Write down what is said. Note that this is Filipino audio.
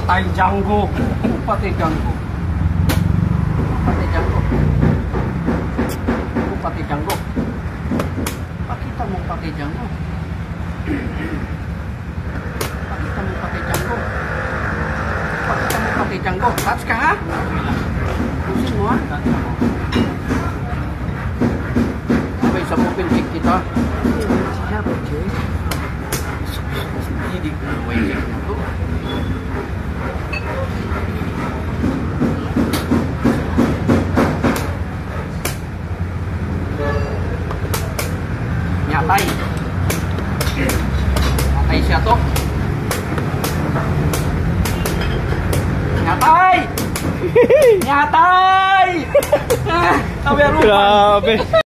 Patay Django. Patay Django. Patay Django. Patay Django. Pakita mo patay Django. Pakita mo patay Django. Pakita mo patay Django. Touch ka ha? Pusin mo ha? Sabay sa open kick kita. Siapa cuy? Jadi waiting tu. Nyatai. Nyatai siya to. Nyatai. Nyatai. Grabe.